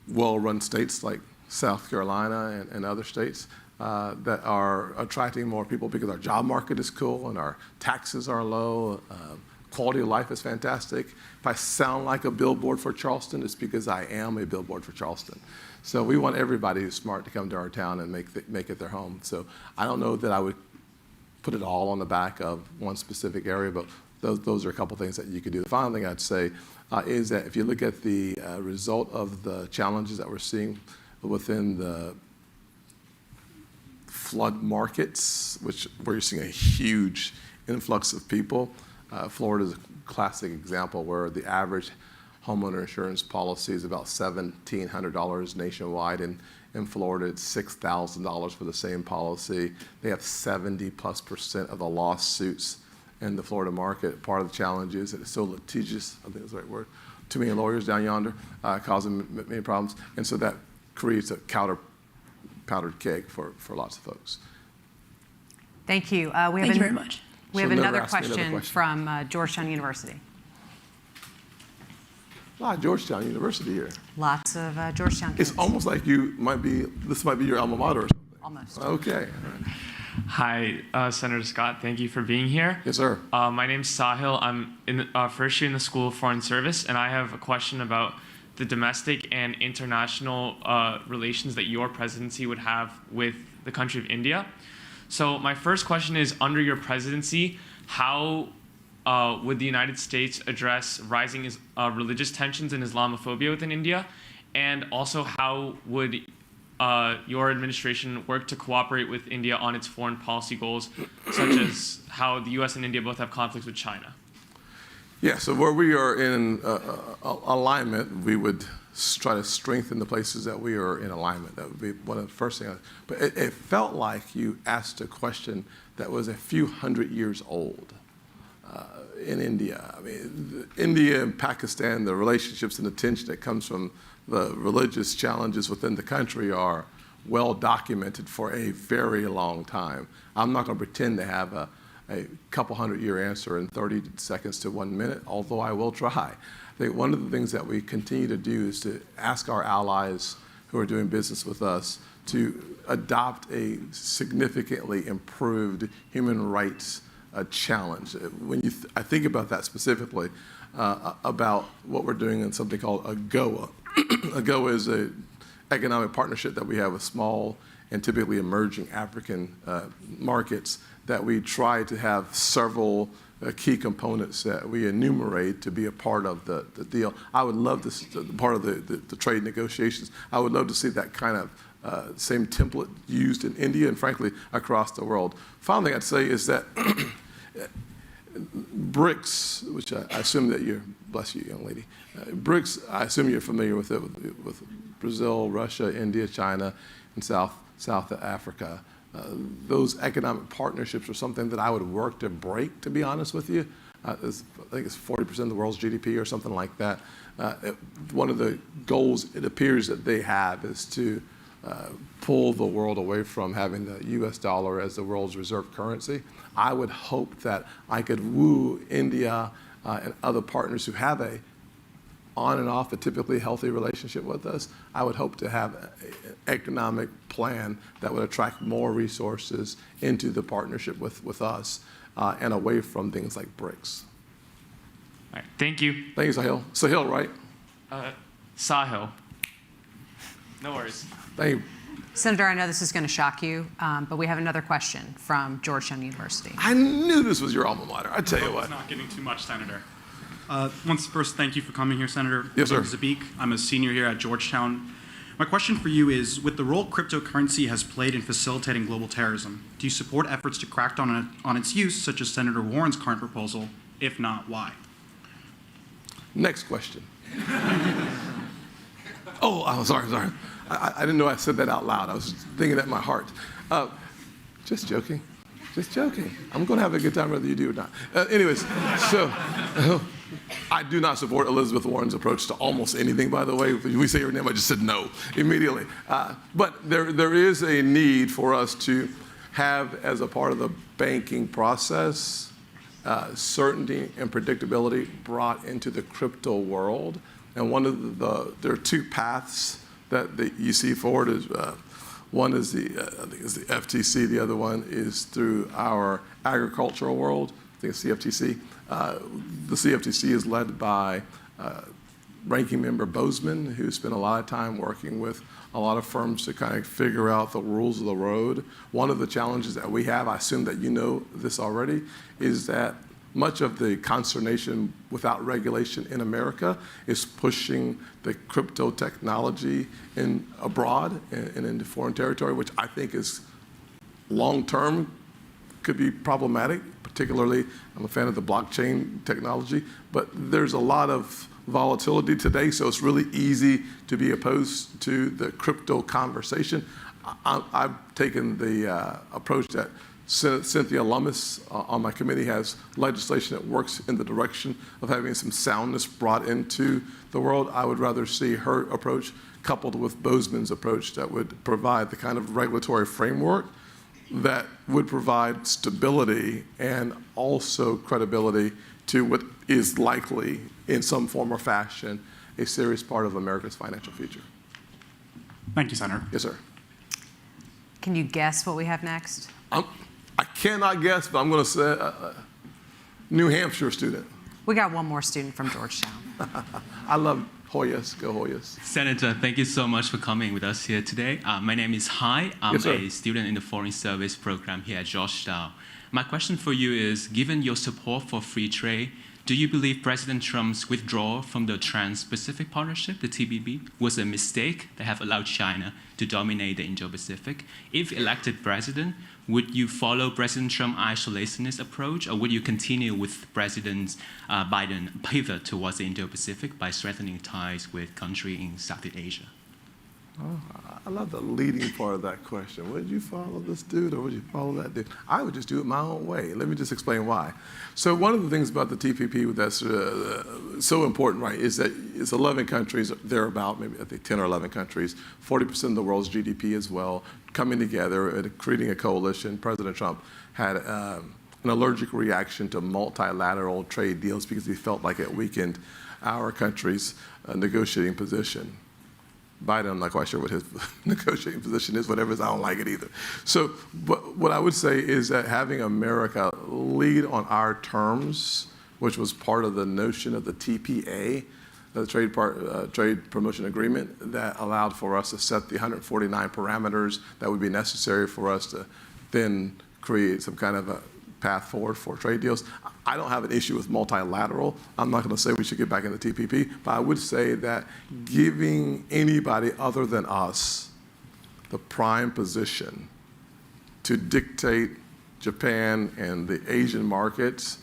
Speaker 5: well-run states like South Carolina and other states that are attracting more people because our job market is cool and our taxes are low. Quality of life is fantastic. If I sound like a billboard for Charleston, it's because I am a billboard for Charleston. So we want everybody who's smart to come to our town and make it their home. So I don't know that I would put it all on the back of one specific area, but those are a couple things that you could do. The final thing I'd say is that if you look at the result of the challenges that we're seeing within the flood markets, where you're seeing a huge influx of people, Florida is a classic example where the average homeowner insurance policy is about $1,700 nationwide. In Florida, it's $6,000 for the same policy. They have 70+% of the lawsuits in the Florida market. Part of the challenge is that it's so litigious, I think that's the right word, too many lawyers down yonder causing many problems. And so that creates a powdered keg for lots of folks.
Speaker 6: Thank you.
Speaker 13: Thank you very much.
Speaker 6: We have another question from Georgetown University.
Speaker 5: A lot of Georgetown University here.
Speaker 6: Lots of Georgetown kids.
Speaker 5: It's almost like this might be your alma mater or something.
Speaker 6: Almost.
Speaker 5: Okay.
Speaker 14: Hi, Senator Scott. Thank you for being here.
Speaker 5: Yes, sir.
Speaker 14: My name's Sahil. I'm in first year in the School of Foreign Service, and I have a question about the domestic and international relations that your presidency would have with the country of India. So my first question is, under your presidency, how would the United States address rising religious tensions and Islamophobia within India? And also, how would your administration work to cooperate with India on its foreign policy goals, such as how the U.S. and India both have conflicts with China?
Speaker 5: Yeah, so where we are in alignment, we would try to strengthen the places that we are in alignment. That would be one of the first things. But it felt like you asked a question that was a few hundred years old. In India, I mean, India and Pakistan, the relationships and the tension that comes from the religious challenges within the country are well documented for a very long time. I'm not going to pretend to have a couple 100-year answer in 30 seconds to 1 minute, although I will try. I think one of the things that we continue to do is to ask our allies who are doing business with us to adopt a significantly improved human rights challenge. When I think about that specifically, about what we're doing in something called AGOA. AGOA is an economic partnership that we have with small and typically emerging African markets, that we try to have several key components that we enumerate to be a part of the deal. I would love to see part of the trade negotiations. I would love to see that kind of same template used in India and frankly across the world. Final thing I'd say is that BRICS, which I assume that you're, bless you, young lady, BRICS, I assume you're familiar with it, with Brazil, Russia, India, China, and South Africa. Those economic partnerships are something that I would work to break, to be honest with you. I think it's 40% of the world's GDP or something like that. One of the goals it appears that they have is to pull the world away from having the US dollar as the world's reserve currency. I would hope that I could woo India and other partners who have a on and off a typically healthy relationship with us. I would hope to have an economic plan that would attract more resources into the partnership with us and away from things like BRICS.
Speaker 14: All right, thank you.
Speaker 5: Thank you, Sahil. Sahil, right?
Speaker 14: Sahil. No worries.
Speaker 5: Thank you.
Speaker 6: Senator, I know this is going to shock you, but we have another question from Georgetown University.
Speaker 5: I knew this was your alma mater. I tell you what.
Speaker 15: It's not getting too much, Senator. First, thank you for coming here, Senator.
Speaker 5: Yes, sir.
Speaker 15: My name is Zabik. I'm a senior here at Georgetown. My question for you is, with the role cryptocurrency has played in facilitating global terrorism, do you support efforts to crack down on its use, such as Senator Warren's current proposal? If not, why?
Speaker 5: Next question. Oh, I'm sorry. I didn't know I said that out loud. I was thinking that in my heart. Just joking. I'm going to have a good time whether you do or not. Anyways, so I do not support Elizabeth Warren's approach to almost anything, by the way. When we say her name, I just said no immediately. But there is a need for us to have, as a part of the banking process, certainty and predictability brought into the crypto world. And there are two paths that you see forward. One is I think it's the FTC. The other one is through our agricultural world. I think it's CFTC. The CFTC is led by Ranking Member Bozeman, who spent a lot of time working with a lot of firms to kind of figure out the rules of the road. One of the challenges that we have, I assume that you know this already, is that much of the consternation without regulation in America is pushing the crypto technology abroad and into foreign territory, which I think is long-term could be problematic. Particularly, I'm a fan of the blockchain technology, but there's a lot of volatility today, so it's really easy to be opposed to the crypto conversation. I've taken the approach that Cynthia Lummis on my committee has legislation that works in the direction of having some soundness brought into the world. I would rather see her approach coupled with Bozeman's approach that would provide the kind of regulatory framework that would provide stability and also credibility to what is likely, in some form or fashion, a serious part of America's financial future.
Speaker 15: Thank you, Senator.
Speaker 5: Yes, sir.
Speaker 6: Can you guess what we have next?
Speaker 5: I cannot guess, but I'm going to say New Hampshire student.
Speaker 6: We got one more student from Georgetown.
Speaker 5: I love Hoyas. Go Hoyas.
Speaker 16: Senator, thank you so much for coming with us here today. My name is Hai. I'm a student in the Foreign Service program here at Georgetown. My question for you is, given your support for free trade, do you believe President Trump's withdrawal from the Trans-Pacific Partnership, the TPP, was a mistake that have allowed China to dominate the Indo-Pacific? If elected president, would you follow President Trump's isolationist approach, or would you continue with President Biden pivot towards the Indo-Pacific by strengthening ties with countries in Southeast Asia?
Speaker 5: Oh, I love the leading part of that question. Would you follow this dude or would you follow that dude? I would just do it my own way. Let me just explain why. So one of the things about the TPP that's so important, right, is that it's 11 countries, thereabout, maybe I think 10 or 11 countries, 40% of the world's GDP as well, coming together and creating a coalition. President Trump had an allergic reaction to multilateral trade deals because he felt like it weakened our country's negotiating position. Biden, I'm not quite sure what his negotiating position is, whatever it is, I don't like it either. So what I would say is that having America lead on our terms, which was part of the notion of the TPA, the Trade Promotion Agreement, that allowed for us to set the 149 parameters that would be necessary for us to then create some kind of a path forward for trade deals. I don't have an issue with multilateral. I'm not going to say we should get back in the TPP, but I would say that giving anybody other than us the prime position to dictate Japan and the Asian markets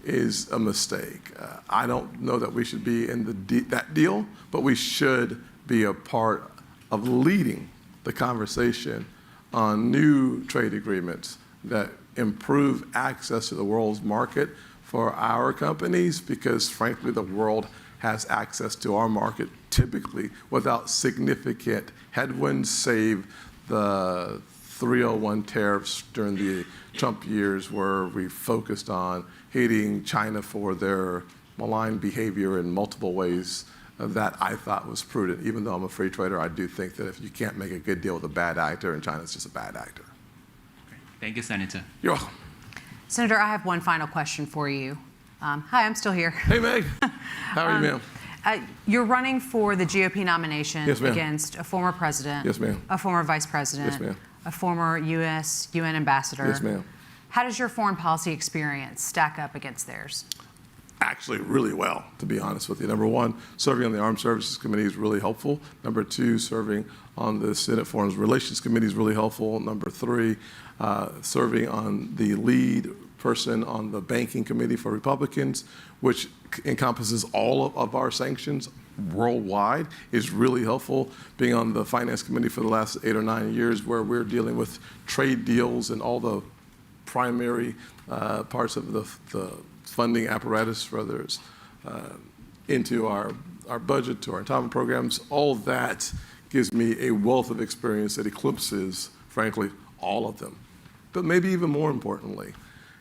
Speaker 5: is a mistake. I don't know that we should be in that deal, but we should be a part of leading the conversation on new trade agreements that improve access to the world's market for our companies, because frankly the world has access to our market typically without significant headwinds, save the 301 tariffs during the Trump years where we focused on hating China for their malign behavior in multiple ways that I thought was prudent. Even though I'm a free trader, I do think that if you can't make a good deal with a bad actor, and China's just a bad actor.
Speaker 16: Thank you, Senator.
Speaker 5: You're welcome.
Speaker 6: Senator, I have one final question for you. Hi, I'm still here.
Speaker 5: Hey, Meg. How are you, ma'am?
Speaker 6: You're running for the GOP nomination
Speaker 5: Yes, ma'am.
Speaker 6: against a former president,
Speaker 5: Yes, ma'am.
Speaker 6: a former vice president,
Speaker 5: Yes, ma'am.
Speaker 6: a former UN ambassador.
Speaker 5: Yes, ma'am.
Speaker 6: How does your foreign policy experience stack up against theirs?
Speaker 5: Actually, really well, to be honest with you. Number one, serving on the Armed Services Committee is really helpful. Number two, serving on the Senate Foreign Relations Committee is really helpful. Number three, serving on the lead person on the Banking Committee for Republicans, which encompasses all of our sanctions worldwide, is really helpful. Being on the Finance Committee for the last 8 or 9 years, where we're dealing with trade deals and all the primary parts of the funding apparatus, whether it's into our budget, to our entitlement programs, all that gives me a wealth of experience that eclipses, frankly, all of them. But maybe even more importantly,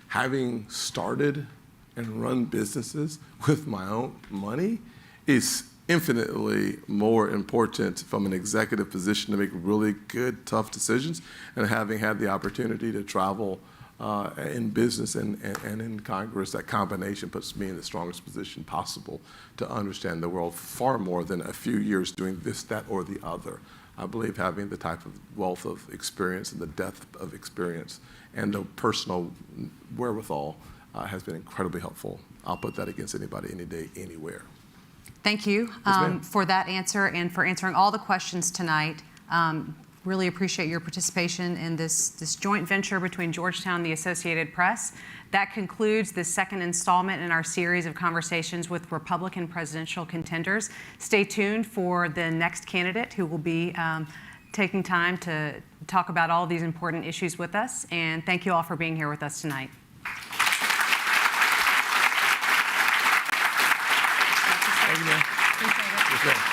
Speaker 5: having started and run businesses with my own money is infinitely more important from an executive position to make really good, tough decisions, and having had the opportunity to travel in business and in Congress, that combination puts me in the strongest position possible to understand the world far more than a few years doing this, that, or the other. I believe having the type of wealth of experience and the depth of experience and the personal wherewithal has been incredibly helpful. I'll put that against anybody, any day, anywhere.
Speaker 6: Thank you for that answer and for answering all the questions tonight. Really appreciate your participation in this joint venture between Georgetown and the Associated Press. That concludes the second installment in our series of conversations with Republican presidential contenders. Stay tuned for the next candidate who will be taking time to talk about all these important issues with us. And thank you all for being here with us tonight.
Speaker 5: Thank you, man.
Speaker 6: Appreciate it.
Speaker 5: Yes, ma'am.